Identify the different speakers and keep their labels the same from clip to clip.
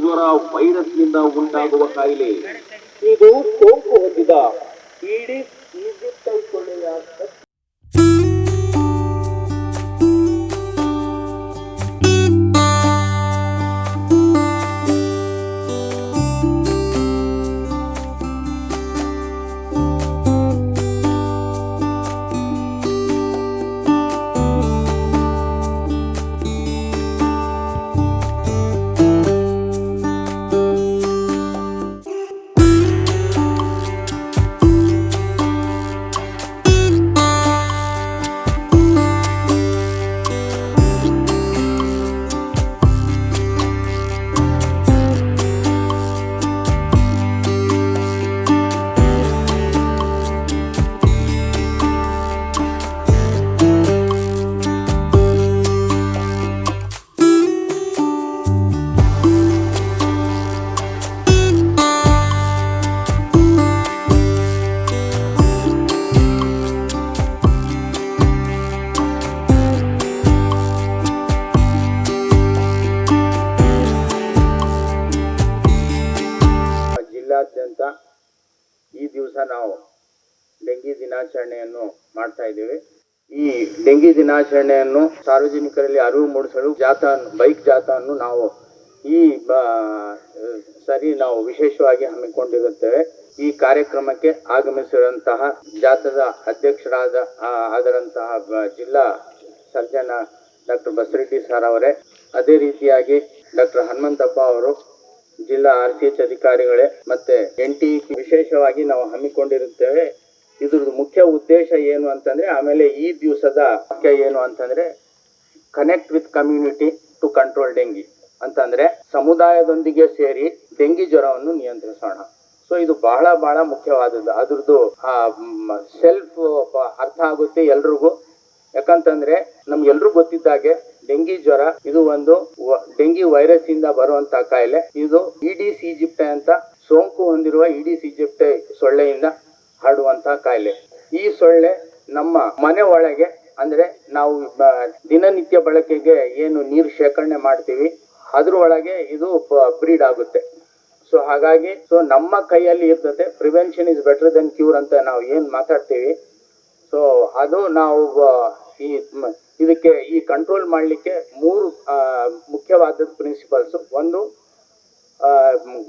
Speaker 1: ಜ್ವರ ವೈರಸ್ನಿಂದ ಉಂಟಾಗುವ ಕಾಯಿಲೆ. ಇದು ಸೋಂಕು ಹೊಂದಿದ ಈಡಿಸ್ ಈಜಿಪ್ಟೈ ಸೊಳ್ಳೆಯ ಜಿಲ್ಲಾದ್ಯಂತ ಈ ದಿವಸ ನಾವು ಡೆಂಗಿ ದಿನಾಚರಣೆಯನ್ನು ಮಾಡ್ತಾ ಇದ್ದೇವೆ. ಈ ಡೆಂಗಿ ದಿನಾಚರಣೆಯನ್ನು ಸಾರ್ವಜನಿಕರಲ್ಲಿ ಅರಿವು ಮೂಡಿಸಲು ಬೈಕ್ ಜಾಥಾವನ್ನು ನಾವು ಈ ಸರಿ ನಾವು ವಿಶೇಷವಾಗಿ ಹಮ್ಮಿಕೊಂಡಿರುತ್ತೇವೆ. ಈ ಕಾರ್ಯಕ್ರಮಕ್ಕೆ ಆಗಮಿಸಿರುವಂತಹ ಜಾಥಾದ ಆದರಂತಹ ಜಿಲ್ಲಾ ಸರ್ಜನ್ ಡಾಕ್ಟರ್ ಬಸರೆಡ್ಡಿ ಸರ್ ಅವರೇ, ಅದೇ ರೀತಿಯಾಗಿ ಡಾಕ್ಟರ್ ಹನುಮಂತಪ್ಪ ಅವರು, ಜಿಲ್ಲಾ RCH ಅಧಿಕಾರಿಗಳೇ, ಮತ್ತೆ NTP ವಿಶೇಷವಾಗಿ ನಾವು ಹಮ್ಮಿಕೊಂಡಿರುತ್ತೇವೆ. ಇದ್ರದ್ದು ಮುಖ್ಯ ಉದ್ದೇಶ ಏನು ಅಂತಂದ್ರೆ, ಆಮೇಲೆ ಈ ದಿವಸದ ಮುಖ್ಯ ಏನು ಅಂತಂದ್ರೆ, connect with community to control dengue ಅಂತಂದ್ರೆ ಸಮುದಾಯದೊಂದಿಗೆ ಸೇರಿ ಡೆಂಗಿ ಜ್ವರವನ್ನು ನಿಯಂತ್ರಿಸೋಣ. ಸೊ ಇದು ಬಹಳ ಮುಖ್ಯವಾದದ್ದು. ಅದ್ರದ್ದು ಸೆಲ್ಫ್ ಅರ್ಥ ಆಗುತ್ತೆ ಎಲ್ರಿಗೂ. ಯಾಕಂತಂದ್ರೆ ನಮ್ಗೆಲ್ರಿಗೂ ಗೊತ್ತಿದ್ದಾಗೆ ಡೆಂಗಿ ಜ್ವರ ಇದು ಒಂದು ಡೆಂಗಿ ವೈರಸ್ ಇಂದ ಬರುವಂತಹ ಕಾಯಿಲೆ. ಇದು ಈಡಿಸ್ ಈಜಿಪ್ಟೈ ಅಂತ ಸೋಂಕು ಹೊಂದಿರುವ ಈಡಿಸ್ ಈಜಿಪ್ಟೈ ಸೊಳ್ಳೆಯಿಂದ ಹರಡುವಂತಹ ಕಾಯಿಲೆ. ಈ ಸೊಳ್ಳೆ ನಮ್ಮ ಮನೆ ಒಳಗೆ, ಅಂದ್ರೆ ನಾವು ದಿನನಿತ್ಯ ಬಳಕೆಗೆ ಏನು ನೀರು ಶೇಖರಣೆ ಮಾಡ್ತೀವಿ ಅದ್ರ ಒಳಗೆ ಇದು ಬ್ರೀಡ್ ಆಗುತ್ತೆ. ಸೊ ಹಾಗಾಗಿ ನಮ್ಮ ಕೈಯಲ್ಲಿ ಇರ್ತದೆ. Prevention is better then cure ಅಂತ ನಾವು ಏನ್ ಮಾತಾಡ್ತೀವಿ. ಸೊ ಅದು ನಾವು ಇದಕ್ಕೆ ಈ ಕಂಟ್ರೋಲ್ ಮಾಡಲಿಕ್ಕೆ 3 ಮುಖ್ಯವಾದ ಪ್ರಿನ್ಸಿಪಲ್ಸ್. ಒಂದು,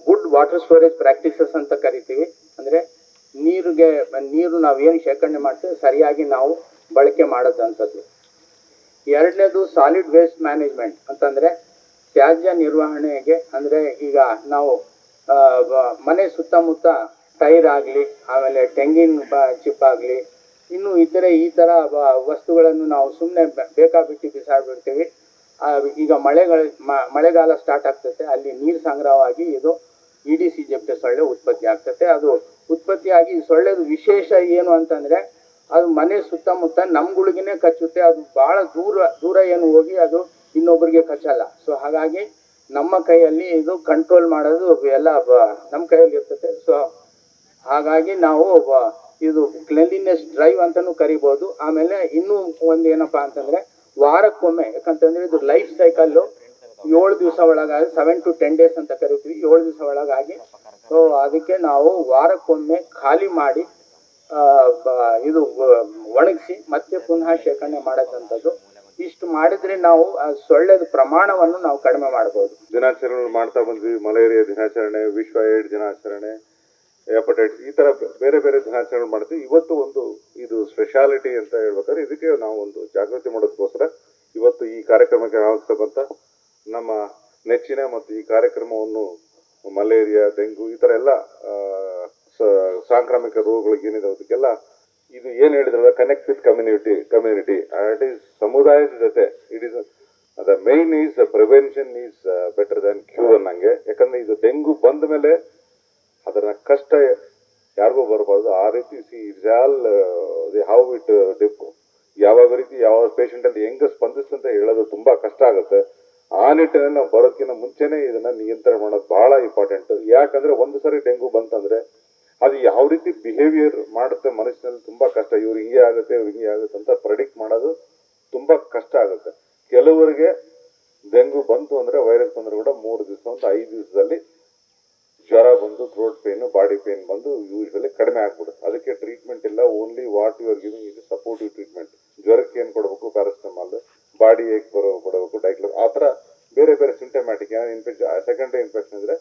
Speaker 1: ಗುಡ್ ವಾಟರ್ ಸ್ಟೋರೇಜ್ ಪ್ರಾಕ್ಟೀಸಸ್ ಅಂತ ಕರಿತೀವಿ. ಅಂದ್ರೆ ನೀರು ನಾವೇನು ಶೇಖರಣೆ ಮಾಡ್ತೀವಿ ಸರಿಯಾಗಿ ನಾವು ಬಳಕೆ ಮಾಡೋದಂಥದ್ದು. ಎರಡನೇದು, ಸಾಲಿಡ್ ವೇಸ್ಟ್ ಮ್ಯಾನೇಜ್ಮೆಂಟ್ ಅಂತಂದ್ರೆ ತ್ಯಾಜ್ಯ ನಿರ್ವಹಣೆಗೆ. ಅಂದ್ರೆ ಈಗ ನಾವು ಮನೆ ಸುತ್ತಮುತ್ತ ಟೈರ್ ಆಗಲಿ, ಆಮೇಲೆ ತೆಂಗಿನ ಚಿಪ್ ಆಗಲಿ, ಇನ್ನು ಇತರೆ ಈ ಥರ ವಸ್ತುಗಳನ್ನು ನಾವು ಸುಮ್ಮನೆ ಬೇಕಾಬಿಟ್ಟು ಬಿಸಾಡ್ಬಿಡ್ತೀವಿ. ಈಗ ಮಳೆಗಾಲ ಸ್ಟಾರ್ಟ್ ಆಗ್ತದೆ, ಅಲ್ಲಿ ನೀರು ಸಂಗ್ರಹವಾಗಿ ಇದು ಈಡಿಸ್ ಈಜಿಪ್ಟೈ ಸೊಳ್ಳೆ ಉತ್ಪತ್ತಿ ಆಗ್ತದೆ. ಅದು ಉತ್ಪತ್ತಿಯಾಗಿ ಈ ಸೊಳ್ಳೆದು ವಿಶೇಷ ಏನು ಅಂತಂದರೆ, ಅದು ಮನೆ ಸುತ್ತಮುತ್ತ ನಮ್ಗಳಿಗೇ ಕಚ್ಚುತ್ತೆ. ಅದು ಭಾಳ ದೂರ ಏನು ಹೋಗಿ ಅದು ಇನ್ನೊಬ್ಬರಿಗೆ ಕಚ್ಚಲ್ಲ. ಸೊ ಹಾಗಾಗಿ ನಮ್ಮ ಕೈಯಲ್ಲಿ ಇದು ಕಂಟ್ರೋಲ್ ಮಾಡೋದು ಎಲ್ಲ ನಮ್ಮ ಕೈಯಲ್ಲಿ ಇರ್ತದೆ. ಸೊ ಹಾಗಾಗಿ ನಾವು ಇದು ಕ್ಲೆನ್ಲಿನೆಸ್ ಡ್ರೈವ್ ಅಂತಲೂ ಕರಿಬೋದು. ಆಮೇಲೆ ಇನ್ನೂ ಒಂದು ಏನಪ್ಪ ಅಂತಂದರೆ, ವಾರಕ್ಕೊಮ್ಮೆ, ಯಾಕಂತಂದರೆ ಇದು ಲೈಫ್ ಸೈಕಲ್ಲು 7 ದಿವಸ ಒಳಗಾಗಿ 7 to 10 days ಅಂತ ಕರಿತೀವಿ, 7 ದಿವಸ ಒಳಗಾಗಿ. ಸೊ ಅದಕ್ಕೆ ನಾವು ವಾರಕ್ಕೊಮ್ಮೆ ಖಾಲಿ ಮಾಡಿ ಇದು ಒಣಗಿಸಿ ಮತ್ತೆ ಪುನಃ ಶೇಖರಣೆ ಮಾಡೋದಂಥದ್ದು. ಇಷ್ಟು ಮಾಡಿದ್ರೆ ನಾವು ಸೊಳ್ಳೆದ ಪ್ರಮಾಣವನ್ನು ನಾವು ಕಡಿಮೆ ಮಾಡ್ಬೋದು.
Speaker 2: ದಿನಾಚರಣೆ ಮಾಡ್ತಾ ಬಂದ್ವಿ. ಮಲೇರಿಯಾ ದಿನಾಚರಣೆ, ವಿಶ್ವ ಏಡ್ಸ್ ದಿನಾಚರಣೆ, ಹೆಪಟೈಟಿಸ್, ಈ ತರ ಬೇರೆ ಬೇರೆ ದಿನಾಚರಣೆ ಮಾಡ್ತೀವಿ. ಇವತ್ತು ಒಂದು ಇದು ಸ್ಪೆಷಾಲಿಟಿ ಅಂತ ಹೇಳ್ಬೇಕಾದ್ರೆ, ಇದಕ್ಕೆ ನಾವು ಒಂದು ಜಾಗೃತಿ ಮಾಡೋದಕ್ಕೋಸ್ಕರ ಇವತ್ತು ಈ ಕಾರ್ಯಕ್ರಮಕ್ಕೆ ಆಗತಕ್ಕಂಥ ನಮ್ಮ ನೆಚ್ಚಿನ ಮತ್ತು ಈ ಕಾರ್ಯಕ್ರಮವನ್ನು ಮಲೇರಿಯಾ, ಡೆಂಗು, ಈ ತರ ಎಲ್ಲ ಸಾಂಕ್ರಾಮಿಕ ರೋಗಗಳಿಗೆ ಏನಿದೆ ಅದಕ್ಕೆಲ್ಲ ಇದು ಏನು ಹೇಳಿದ್ರಲ್ಲ, connect with community it is ಸಮುದಾಯದ ಜೊತೆ. It is the main is prevention is better than cure ಅನ್ನಂಗೆ. ಯಾಕಂದ್ರೆ ಇದು ಡೆಂಗು ಬಂದ ಮೇಲೆ ಅದರ ಕಷ್ಟ ಯಾರಿಗೂ ಬರಬಾರ್ದು. ಆ ರೀತಿ ಇಟ್ಸ್ ಆಲ್ ಹೌ ಇಟ್ ಯಾವಾಗ ರೀತಿ ಯಾವ ಪೇಷಂಟ್ ಅಲ್ಲಿ ಹೆಂಗ ಸ್ಪಂದಿಸ್ತಂತ ಹೇಳೋದು ತುಂಬಾ ಕಷ್ಟ ಆಗುತ್ತೆ. ಆ ನಿಟ್ಟಿನಲ್ಲಿ ನಾವು ಬರೋದಕ್ಕಿಂತ ಮುಂಚೆನೆ ಇದನ್ನ ನಿಯಂತ್ರಣ ಮಾಡೋದು ಬಹಳ ಇಂಪಾರ್ಟೆಂಟ್. ಯಾಕಂದ್ರೆ ಒಂದು ಸರಿ ಡೆಂಗು ಬಂತಂದ್ರೆ ಅದು ಯಾವ ರೀತಿ ಬಿಹೇವಿಯರ್ ಮಾಡುತ್ತೆ ಮನುಷ್ಯನಲ್ಲಿ ತುಂಬಾ ಕಷ್ಟ. ಇವ್ರು ಹಿಂಗೆ ಆಗುತ್ತೆ, ಇವ್ರು ಹಿಂಗೆ ಆಗುತ್ತೆ ಅಂತ ಪ್ರೆಡಿಕ್ಟ್ ಮಾಡೋದು ತುಂಬಾ ಕಷ್ಟ ಆಗುತ್ತೆ. ಕೆಲವರಿಗೆ ಡೆಂಗು ಬಂತು ಅಂದರೆ ವೈರಸ್ ಬಂದರೂ ಕೂಡ 3 ದಿವಸ ಅಂತ 5 ದಿವಸದಲ್ಲಿ ಜ್ವರ ಬಂದು ಥ್ರೋಟ್ ಪೇನು ಬಾಡಿ ಪೇನ್ ಬಂದು ಯೂಶ್ವಲಿ ಕಡಿಮೆ ಆಗ್ಬಿಡುತ್ತೆ. ಅದಕ್ಕೆ ಟ್ರೀಟ್ಮೆಂಟ್ ಇಲ್ಲ, only what you are giving ಇದು ಸಪೋರ್ಟಿವ್ ಟ್ರೀಟ್ಮೆಂಟ್. ಜ್ವರಕ್ಕೆ ಏನು ಕೊಡಬೇಕು, ಪ್ಯಾರಾಸಿಟಮಾಲ್, ಬಾಡಿ ಏಕ್ ಕೊಡಬೇಕು, ಡೈಕ್ಲೋ, ಆ ಥರ ಬೇರೆ ಬೇರೆ ಸಿಂಟಮ್ಯಾಟಿಕ್ ಏನಾದ್ರು ಸೆಕೆಂಡರಿ ಇನ್ಫೆಕ್ಷನ್ ಇದ್ರೆ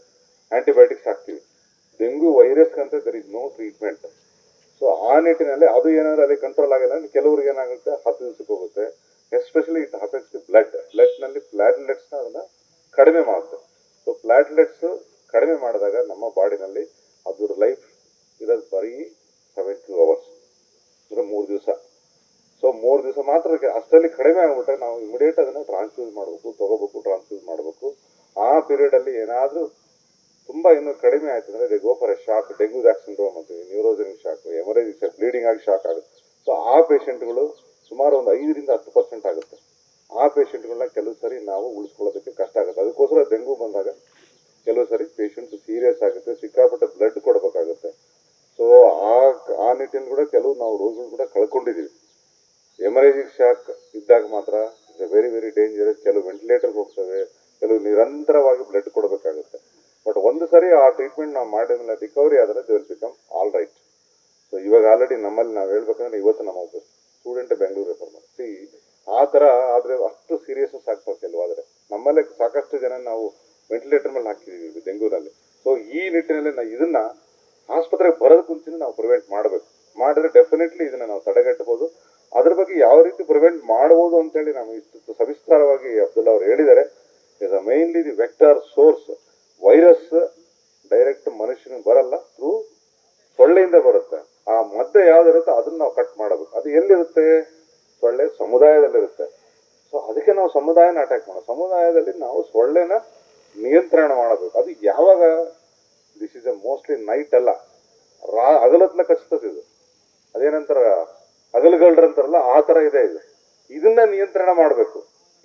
Speaker 2: ಆಂಟಿಬಯೋಟಿಕ್ಸ್ ಹಾಕ್ತೀವಿ. ಡೆಂಗು ವೈರಸ್ಗಂತ there is no treatment. So ಆ ನಿಟ್ಟಿನಲ್ಲಿ ಅದು ಏನಾದರೂ ಅಲ್ಲಿ ಕಂಟ್ರೋಲ್ ಆಗಿಲ್ಲ, ಕೆಲವ್ರಿಗೆ ಏನಾಗುತ್ತೆ 10 ದಿವಸಕ್ಕೆ ಹೋಗುತ್ತೆ. ಎಸ್ಪೆಷಲಿ ಇಟ್ ಅಫೆಕ್ಟ್ಸ್ ದಿ ಬ್ಲಡ್ನಲ್ಲಿ ಪ್ಲಾಟ್ಲೆಟ್ಸ್ನ ಅದನ್ನು ಕಡಿಮೆ ಮಾಡುತ್ತೆ. ಸೊ ಪ್ಲಾಟ್ಲೆಟ್ಸ್ ಕಡಿಮೆ ಮಾಡಿದಾಗ ನಮ್ಮ ಬಾಡಿನಲ್ಲಿ ಅದ್ರ ಲೈಫ್ ಇರೋದು ಬರೀ 72 hours, ಅಂದರೆ 3 ದಿವಸ. ಸೊ 3 ದಿವಸ ಮಾತ್ರ, ಅಷ್ಟರಲ್ಲಿ ಕಡಿಮೆ ಆಗಿಬಿಟ್ರೆ ನಾವು ಇಮಿಡಿಯೇಟ್ ಅದನ್ನು ಟ್ರಾನ್ಸ್ಫ್ಯೂಸ್ ಮಾಡಬೇಕು, ಟ್ರಾನ್ಸ್ಫ್ಯೂಸ್ ಮಾಡಬೇಕು. ಆ ಪೀರಿಯಡಲ್ಲಿ ಏನಾದರೂ ತುಂಬ ಇನ್ನೂ ಕಡಿಮೆ ಆಯ್ತು ಅಂದರೆ they go for a shock, dengue syndrome ಅಂತೀವಿ, neurogenic shock, hemorrhagic shock, bleeding ಆಗಿ ಶಾಕ್ ಆಗುತ್ತೆ. ಸೊ ಆ ಪೇಷಂಟ್ಗಳು ಸುಮಾರು ಒಂದು 5ರಿಂದ 10% ಆಗುತ್ತೆ. ಆ ಪೇಷಂಟ್ಗಳನ್ನ ಕೆಲವು ಸರಿ ನಾವು ಉಳಿಸ್ಕೊಳ್ಳೋದಕ್ಕೆ ಕಷ್ಟ ಆಗುತ್ತೆ. ಅದಕ್ಕೋಸ್ಕರ ಡೆಂಗು ಬಂದಾಗ ಕೆಲವು ಸರಿ ಪೇಷಂಟ್ ಸೀರಿಯಸ್ ಆಗುತ್ತೆ, ಸಿಕ್ಕಾಪಟ್ಟೆ ಬ್ಲಡ್ ಕೊಡಬೇಕಾಗುತ್ತೆ. ಸೊ ಆ ನಿಟ್ಟಿನಲ್ಲಿ ಕೂಡ ಕೆಲವು ನಾವು ರೋಗಿಗಳು ಕೂಡ ಕಳ್ಕೊಂಡಿದ್ದೀವಿ. ಎಮರೇಜಿಕ್ ಶಾಕ್ ಇದ್ದಾಗ ಮಾತ್ರ ವೆರಿ ವೆರಿ ಡೇಂಜರಸ್. ಕೆಲವು ವೆಂಟಿಲೇಟರ್ಗೆ ಹೋಗ್ತವೆ, ಕೆಲವು ನಿರಂತರವಾಗಿ ಬ್ಲಡ್ ಕೊಡಬೇಕಾಗುತ್ತೆ. ಬಟ್ ಒಂದು ಸರಿ ಆ ಟ್ರೀಟ್ಮೆಂಟ್ ನಾವು ಮಾಡಿದ್ಮೇಲೆ ರಿಕವರಿ ಆದರೆ they will become all right. So ಇವಾಗ ಆಲ್ರೆಡಿ ನಮ್ಮಲ್ಲಿ ನಾವು ಹೇಳ್ಬೇಕಂದ್ರೆ ಇವತ್ತು ನಮ್ಮ ಸ್ಟೂಡೆಂಟ್ ಬೆಂಗಳೂರು ರೆಫರ್ ಮಾಡಿ ಆ ಥರ ಆದರೆ ಅಷ್ಟು ಸೀರಿಯಸ್ನೆಸ್ ಆಗ್ತದೆ ಕೆಲವಾದರೆ. ನಮ್ಮಲ್ಲೇ ಸಾಕಷ್ಟು ಜನ ನಾವು ವೆಂಟಿಲೇಟರ್ ಮೇಲೆ ಹಾಕಿದ್ದೀವಿ ಡೆಂಗೂನಲ್ಲಿ. ಸೊ ಈ ನಿಟ್ಟಿನಲ್ಲಿ ನಾವು ಇದನ್ನು ಆಸ್ಪತ್ರೆಗೆ ಬರೋದಕ್ಕೆ ಮುಂಚೆ ನಾವು ಪ್ರಿವೆಂಟ್ ಮಾಡಬೇಕು. ಮಾಡಿದ್ರೆ ಡೆಫಿನೆಟ್ಲಿ ಇದನ್ನು ನಾವು ತಡೆಗಟ್ಟಬಹುದು. ಅದ್ರ ಬಗ್ಗೆ ಯಾವ ರೀತಿ ಪ್ರಿವೆಂಟ್ ಮಾಡ್ಬೋದು ಅಂತೇಳಿ ನಾವು ಇಷ್ಟು ಸವಿಸ್ತಾರವಾಗಿ ಅಬ್ದುಲ್ಲಾ ಅವರು ಹೇಳಿದ್ದಾರೆ. ಇದು mainly the vector source. Virus direct ಮನುಷ್ಯನಿಗೆ ಬರಲ್ಲ, ಥ್ರೂ ಸೊಳ್ಳೆಯಿಂದ ಬರುತ್ತೆ. ಆ ಮಧ್ಯೆ ಯಾವ್ದಿರುತ್ತೆ ಅದನ್ನ ನಾವು ಕಟ್ ಮಾಡಬೇಕು. ಅದು ಎಲ್ಲಿರುತ್ತೆ? ಸೊಳ್ಳೆ ಸಮುದಾಯದಲ್ಲಿರುತ್ತೆ. ಸೊ ಅದಕ್ಕೆ ನಾವು ಸಮುದಾಯನ ಅಟ್ಯಾಕ್ ಮಾಡೋದು. ಸಮುದಾಯದಲ್ಲಿ ನಾವು ಸೊಳ್ಳೆನ ನಿಯಂತ್ರಣ ಮಾಡಬೇಕು. ಅದು ಯಾವಾಗ? This is A mostly night ಅಲ್ಲ, ಹಗಲತ್ನ ಕಚ್ತದೆ ಇದು. ಅದೇನಂತಾರ ಹಗಲುಗಳ್ರಂತಾರಲ್ಲ, ಆ ಥರ ಇದೆ ಇದು. ಇದನ್ನ ನಿಯಂತ್ರಣ ಮಾಡಬೇಕು.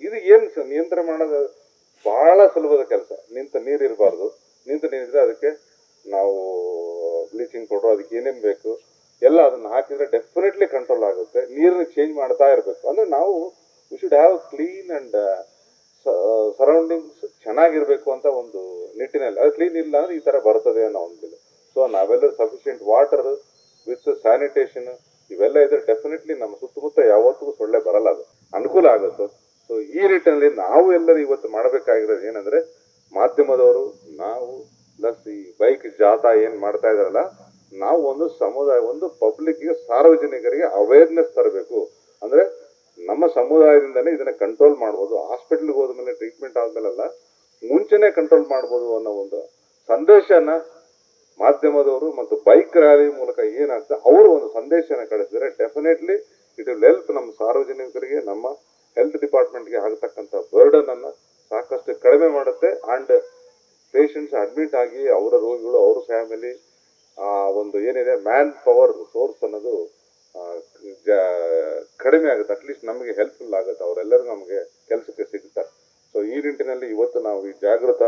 Speaker 2: ಇದು ಏನು ನಿಯಂತ್ರಣ ಮಾಡೋದು ಬಹಳ ಸುಲಭದ ಕೆಲಸ. ನಿಂತ ನೀರು ಇರಬಾರ್ದು. ನಿಂತ ನೀರಿದ್ರೆ ಅದಕ್ಕೆ ನಾವು ಬ್ಲೀಚಿಂಗ್ ಪೌಡರ್, ಅದಕ್ಕೆ ಏನೇನು ಬೇಕು ಎಲ್ಲ ಅದನ್ನು ಹಾಕಿದರೆ ಡೆಫಿನೆಟ್ಲಿ ಕಂಟ್ರೋಲ್ ಆಗುತ್ತೆ. ನೀರನ್ನ ಚೇಂಜ್ ಮಾಡ್ತಾ ಇರಬೇಕು. ಅಂದರೆ ನಾವು we should have clean and surroundings ಚೆನ್ನಾಗಿರಬೇಕು ಅಂತ ಒಂದು ನಿಟ್ಟಿನಲ್ಲಿ. ಅದು ಕ್ಲೀನ್ ಇಲ್ಲ ಅಂದರೆ ಈ ಥರ ಬರ್ತದೆ ಅನ್ನೋ ಒಂದು. ಸೊ ನಾವೆಲ್ಲರೂ ಸಫಿಷಿಯೆಂಟ್ ವಾಟರ್ ವಿತ್ ಸ್ಯಾನಿಟೇಷನ್ ಇವೆಲ್ಲ ಇದ್ರೆ ಡೆಫಿನೆಟ್ಲಿ ನಮ್ಮ ಸುತ್ತಮುತ್ತ ಯಾವತ್ತಿಗೂ ಸೊಳ್ಳೆ ಬರಲ್ಲ, ಅದು ಅನುಕೂಲ ಆಗುತ್ತೆ. ಸೊ ಈ ನಿಟ್ಟಿನಲ್ಲಿ ನಾವು ಎಲ್ಲರೂ ಇವತ್ತು ಮಾಡಬೇಕಾಗಿರೋದು ಏನಂದರೆ, ಮಾಧ್ಯಮದವರು ನಾವು ಪ್ಲಸ್ ಈ ಬೈಕ್ ಜಾಥಾ ಏನು ಮಾಡ್ತಾ ಇದ್ದಾರಲ್ಲ, ನಾವು ಒಂದು ಸಮುದಾಯ, ಒಂದು ಪಬ್ಲಿಕ್ಗೆ, ಸಾರ್ವಜನಿಕರಿಗೆ ಅವೇರ್ನೆಸ್ ತರಬೇಕು. ಅಂದರೆ ನಮ್ಮ ಸಮುದಾಯದಿಂದಲೇ ಇದನ್ನು ಕಂಟ್ರೋಲ್ ಮಾಡ್ಬೋದು. ಹಾಸ್ಪಿಟ್ಲಿಗೆ ಹೋದ್ಮೇಲೆ ಟ್ರೀಟ್ಮೆಂಟ್ ಆದಮೇಲೆಲ್ಲ ಮುಂಚೆನೇ ಕಂಟ್ರೋಲ್ ಮಾಡ್ಬೋದು ಅನ್ನೋ ಒಂದು ಸಂದೇಶನ ಮಾಧ್ಯಮದವರು ಮತ್ತು ಬೈಕ್ ರ್ಯಾಲಿ ಮೂಲಕ ಏನಾಗ್ತದೆ ಅವರು ಒಂದು ಸಂದೇಶನ ಕಳಿಸಿದರೆ ಡೆಫಿನೆಟ್ಲಿ ಇಟ್ ವಿಲ್ ಹೆಲ್ಪ್ ನಮ್ಮ ಸಾರ್ವಜನಿಕರಿಗೆ, ನಮ್ಮ ಹೆಲ್ತ್ ಡಿಪಾರ್ಟ್ಮೆಂಟ್ಗೆ ಆಗತಕ್ಕಂಥ ಬರ್ಡನನ್ನು ಸಾಕಷ್ಟು ಕಡಿಮೆ ಮಾಡುತ್ತೆ. ಆ್ಯಂಡ್ ಪೇಷಂಟ್ಸ್ ಅಡ್ಮಿಟ್ ಆಗಿ ಅವರ ರೋಗಿಗಳು, ಅವ್ರ ಫ್ಯಾಮಿಲಿ ಒಂದು ಏನಿದೆ ಮ್ಯಾನ್ ಪವರ್ ಸೋರ್ಸ್ ಅನ್ನೋದು ಕಡಿಮೆ ಆಗುತ್ತೆ. ಅಟ್ಲೀಸ್ಟ್ ನಮಗೆ ಹೆಲ್ಪ್ಫುಲ್ ಆಗುತ್ತೆ. ಅವರೆಲ್ಲರೂ ನಮಗೆ ಕೆಲಸಕ್ಕೆ ಸಿಗ್ತಾರೆ. ಸೊ ಈ ನಿಟ್ಟಿನಲ್ಲಿ ಇವತ್ತು ನಾವು ಈ ಜಾಗೃತ